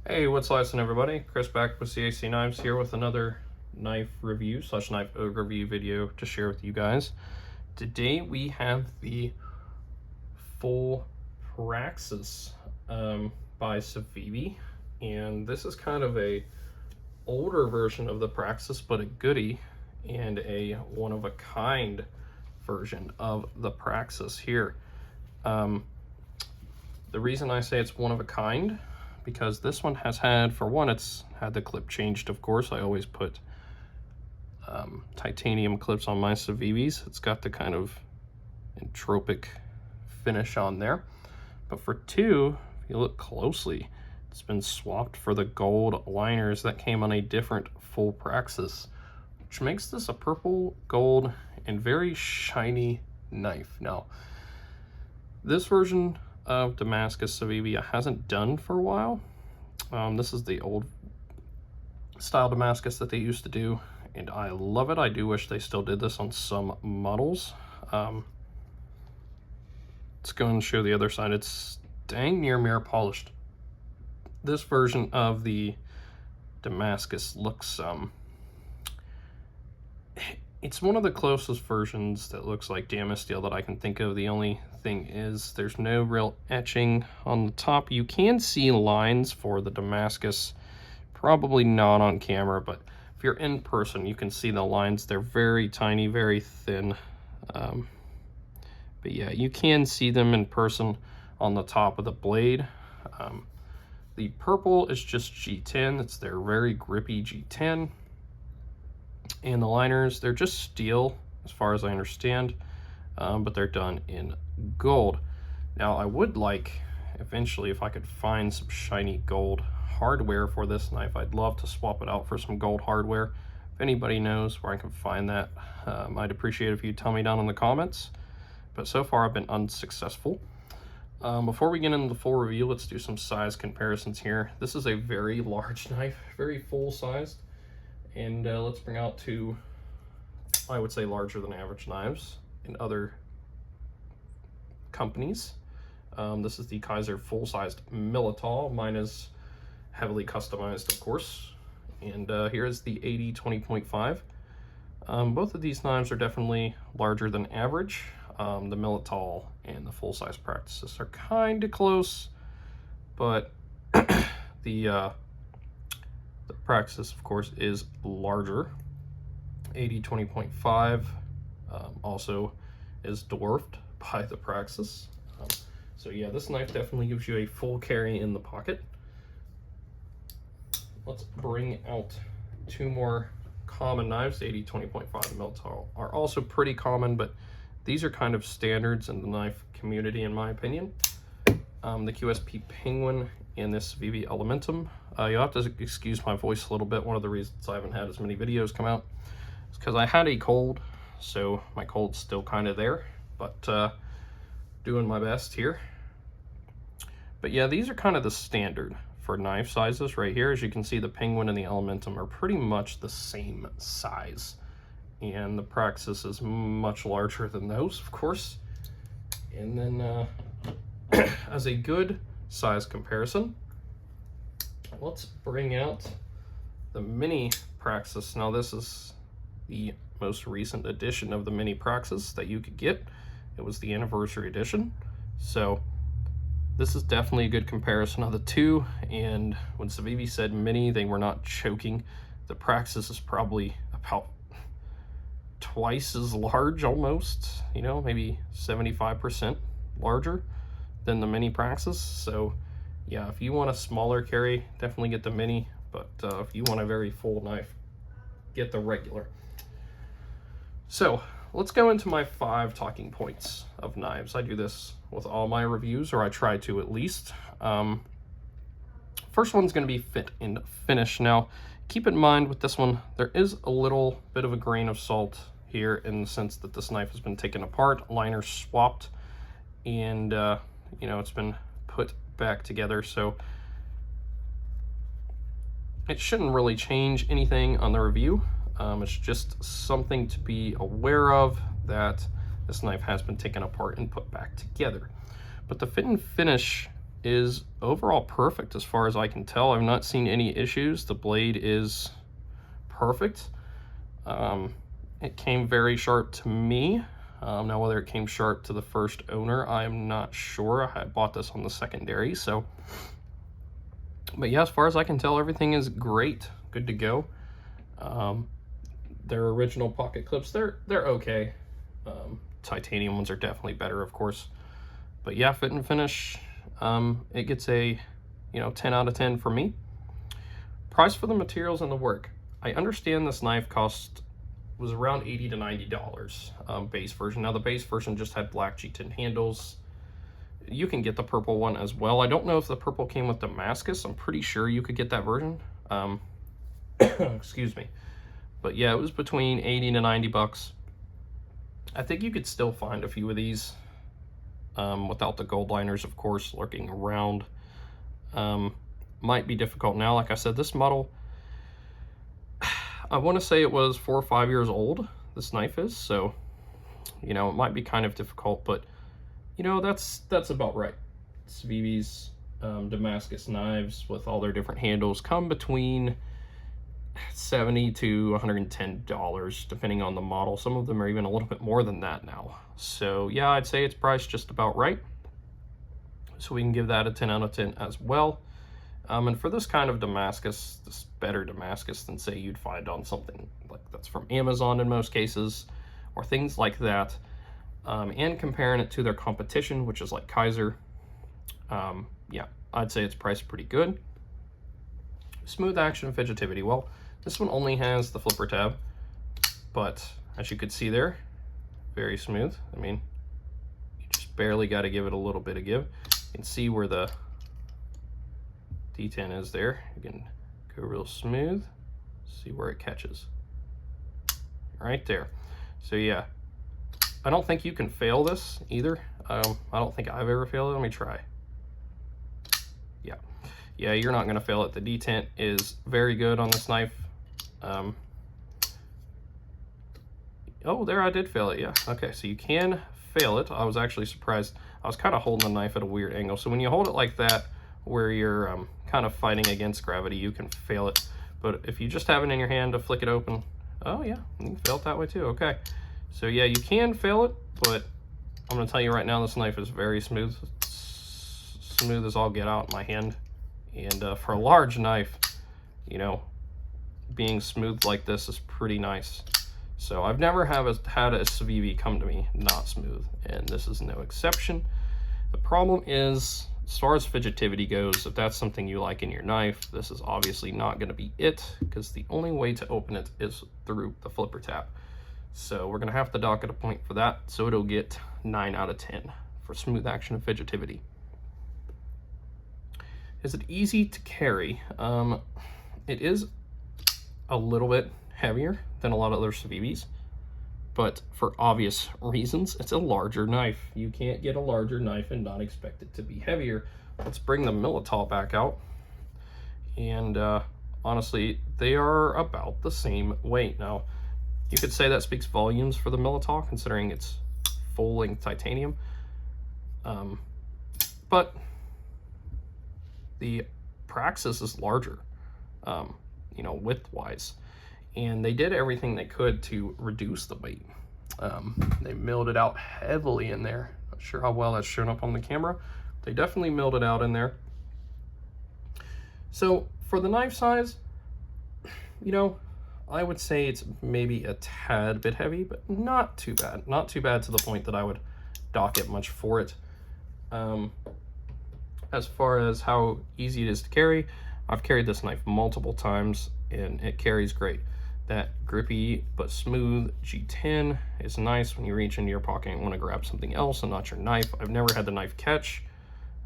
Hey, what's slicing everybody? Chris back with CAC Knives here with another knife review / knife overview video to share with you guys. Today we have the full Praxis by Civivi, and this is kind of a older version of the Praxis, but a goodie and a one-of-a-kind version of the Praxis here. The reason I say it's one-of-a-kind because this one has had, for one, it's had the clip changed, of course. I always put titanium clips on my Civivis. It's got the kind of entropic finish on there. But for two, if you look closely, it's been swapped for the gold liners that came on a different full Praxis, which makes this a purple, gold, and very shiny knife. Now, this version of Damascus Civivi I hasn't done for a while. This is the old style Damascus that they used to do, and I love it. I do wish they still did this on some models. Let's go and show the other side. It's dang near mirror polished. This version of the Damascus looks it's one of the closest versions that looks like Damasteel that I can think of. The only thing is there's no real etching on the top. You can see lines for the Damascus, probably not on camera, but if you're in person, you can see the lines. They're very tiny, very thin. But yeah, you can see them in person on the top of the blade. The purple is just G10. It's their very grippy G10. And the liners, they're just steel as far as I understand, but they're done in gold. Now I would like eventually, if I could find some shiny gold hardware for this knife, I'd love to swap it out for some gold hardware. If anybody knows where I can find that, I'd appreciate it if you tell me down in the comments, but so far I've been unsuccessful. Before we get into the full review, let's do some size comparisons here. This is a very large knife, very full sized. And let's bring out two, I would say, larger than average knives in other companies. This is the Kaiser full-sized Militol. Mine is heavily customized, of course. And here is the 80 20.5. Both of these knives are definitely larger than average. The Militol and the full-size Praxis are kind of close, but the Praxis, of course, is larger. 80 20.5 also is dwarfed by the Praxis. So yeah, this knife definitely gives you a full carry in the pocket. Let's bring out two more common knives. 80 20.5 Militol are also pretty common, but these are kind of standards in the knife community, in my opinion. The QSP Penguin and this Civivi Elementum. You'll have to excuse my voice a little bit. One of the reasons I haven't had as many videos come out is because I had a cold, so my cold's still kind of there, but doing my best here. But yeah, these are kind of the standard for knife sizes right here. As you can see, the Penguin and the Elementum are pretty much the same size, and the Praxis is much larger than those, of course. And then as a good size comparison, let's bring out the mini Praxis. Now this is the most recent edition of the mini Praxis that you could get. It was the anniversary edition, so this is definitely a good comparison of the two. And when Civivi said mini, they were not joking. The Praxis is probably about twice as large, almost, you know, maybe 75% larger than the mini Praxis. So yeah, if you want a smaller carry, definitely get the mini, but if you want a very full knife, get the regular. So let's go into my 5 talking points of knives. I do this with all my reviews, or I try to at least. First one's going to be fit and finish. Now keep in mind with this one, there is a little bit of a grain of salt here in the sense that this knife has been taken apart, liner swapped, and you know, it's been put back together, so it shouldn't really change anything on the review. It's just something to be aware of, that this knife has been taken apart and put back together. But the fit and finish is overall perfect as far as I can tell. I've not seen any issues. The blade is perfect. It came very sharp to me. Now whether it came sharp to the first owner, I'm not sure. I bought this on the secondary, so. But yeah, as far as I can tell, everything is great. Good to go. Their original pocket clips, they're okay. Titanium ones are definitely better, of course. But yeah, fit and finish, it gets a 10 out of 10 for me. Price for the materials and the work. I understand this knife was around $80 to $90 base version. Now the base version just had black G10 handles. You can get the purple one as well. I don't know if the purple came with Damascus. I'm pretty sure you could get that version. Excuse me. But yeah, it was between 80 to 90 bucks. I think you could still find a few of these without the gold liners, of course, lurking around. Might be difficult now. Like I said, this model, I want to say it was 4 or 5 years old, this knife is, so it might be kind of difficult, but that's about right. Civivi's Damascus knives with all their different handles come between $70 to $110 depending on the model. Some of them are even a little bit more than that now. So yeah, I'd say it's priced just about right, so we can give that a 10 out of 10 as well. And for this kind of Damascus, this better Damascus than say you'd find on something like that's from Amazon in most cases, or things like that, and comparing it to their competition, which is like Kaiser, yeah, I'd say it's priced pretty good. Smooth action fidgetivity. Well, this one only has the flipper tab, but as you could see there, very smooth. I mean, you just barely got to give it a little bit of give. You can see where the D10 is there. You can go real smooth, see where it catches. Right there. So yeah, I don't think you can fail this either. I don't think I've ever failed it. Let me try. Yeah, you're not gonna fail it. The detent is very good on this knife. Oh, there I did fail it, yeah. Okay, so you can fail it. I was actually surprised. I was kind of holding the knife at a weird angle. So when you hold it like that, where you're kind of fighting against gravity, you can fail it. But if you just have it in your hand to flick it open, oh yeah, you can fail it that way too, okay. So yeah, you can fail it, but I'm gonna tell you right now, this knife is very smooth. Smooth as all get out in my hand. And for a large knife, being smooth like this is pretty nice. So I've never had a Civivi come to me not smooth, and this is no exception. The problem is, as far as fidgetivity goes, if that's something you like in your knife, this is obviously not going to be it, because the only way to open it is through the flipper tab. So we're going to have to dock at a point for that, so it'll get 9 out of 10 for smooth action and fidgetivity. Is it easy to carry? It is a little bit heavier than a lot of other Civivis, but for obvious reasons, it's a larger knife. You can't get a larger knife and not expect it to be heavier. Let's bring the Militao back out, and honestly, they are about the same weight. Now, you could say that speaks volumes for the Militao, considering it's full-length titanium, but the Praxis is larger, width-wise, and they did everything they could to reduce the weight. They milled it out heavily in there. Not sure how well that's shown up on the camera. They definitely milled it out in there. So for the knife size, I would say it's maybe a tad bit heavy, but not too bad. Not too bad to the point that I would dock it much for it. As far as how easy it is to carry, I've carried this knife multiple times and it carries great. That grippy but smooth G10 is nice when you reach into your pocket and want to grab something else and not your knife. I've never had the knife catch.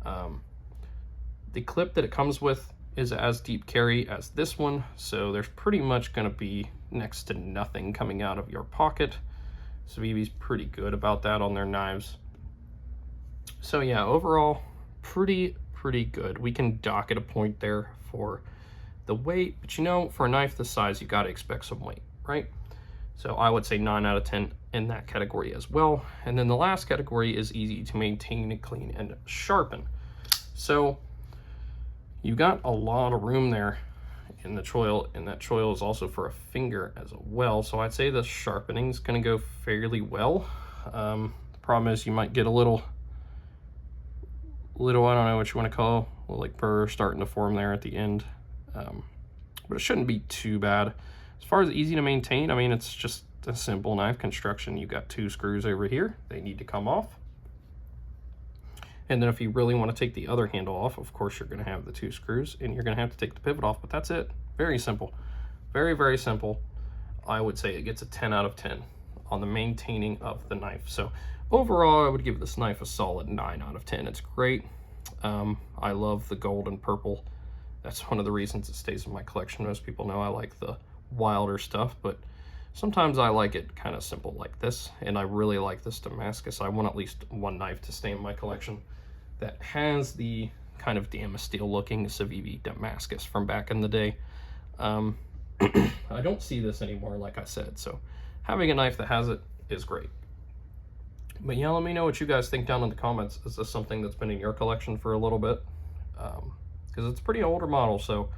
The clip that it comes with is as deep carry as this one, so there's pretty much going to be next to nothing coming out of your pocket. Civivi's pretty good about that on their knives. So yeah, overall, pretty good. We can dock at a point there for the weight, but for a knife this size, you got to expect some weight, right? So I would say 9 out of 10 in that category as well. And then the last category is easy to maintain, clean, and sharpen. So you got a lot of room there in the choil, and that choil is also for a finger as well. So I'd say the sharpening is going to go fairly well. The problem is you might get a little, I don't know what you want to call, like burr starting to form there at the end. But it shouldn't be too bad. As far as easy to maintain, I mean, it's just a simple knife construction. You got 2 screws over here. They need to come off. And then if you really want to take the other handle off, of course, you're going to have the 2 screws, and you're going to have to take the pivot off, but that's it. Very simple. Very, very simple. I would say it gets a 10 out of 10 on the maintaining of the knife. So overall, I would give this knife a solid 9 out of 10. It's great. I love the gold and purple. That's one of the reasons it stays in my collection. Most people know I like the wilder stuff, but sometimes I like it kind of simple like this, and I really like this Damascus. I want at least one knife to stay in my collection that has the kind of Damasteel looking Civivi Damascus from back in the day. I don't see this anymore, like I said, so having a knife that has it is great. But yeah, let me know what you guys think down in the comments. Is this something that's been in your collection for a little bit? Because it's a pretty older model, so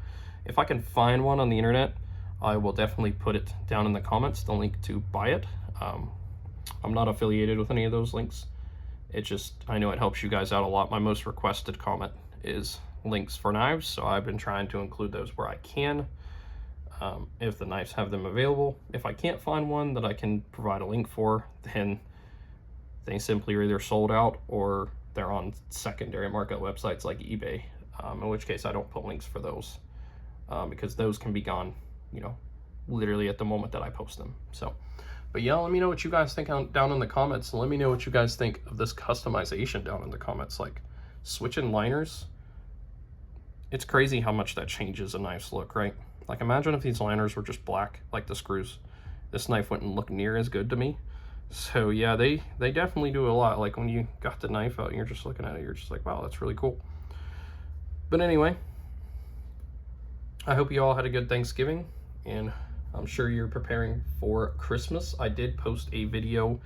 if I can find one on the internet, I will definitely put it down in the comments, the link to buy it. I'm not affiliated with any of those links. It just, I know it helps you guys out a lot. My most requested comment is links for knives, so I've been trying to include those where I can, if the knives have them available. If I can't find one that I can provide a link for, then they simply are either sold out or they're on secondary market websites like eBay, in which case I don't put links for those, because those can be gone, you know, literally at the moment that I post them. So, but yeah, let me know what you guys think down in the comments, and let me know what you guys think of this customization down in the comments, like switching liners. It's crazy how much that changes a knife's look, right? Like imagine if these liners were just black, like the screws. This knife wouldn't look near as good to me. So yeah, they definitely do a lot. Like when you got the knife out and you're just looking at it, you're just like, wow, that's really cool. But anyway, I hope you all had a good Thanksgiving, and I'm sure you're preparing for Christmas. I did post a video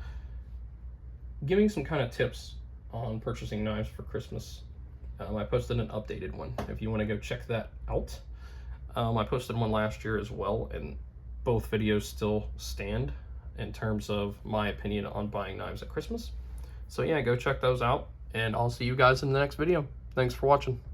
giving some kind of tips on purchasing knives for Christmas. I posted an updated one if you want to go check that out. I posted one last year as well, and both videos still stand in terms of my opinion on buying knives at Christmas. So yeah, go check those out, and I'll see you guys in the next video. Thanks for watching.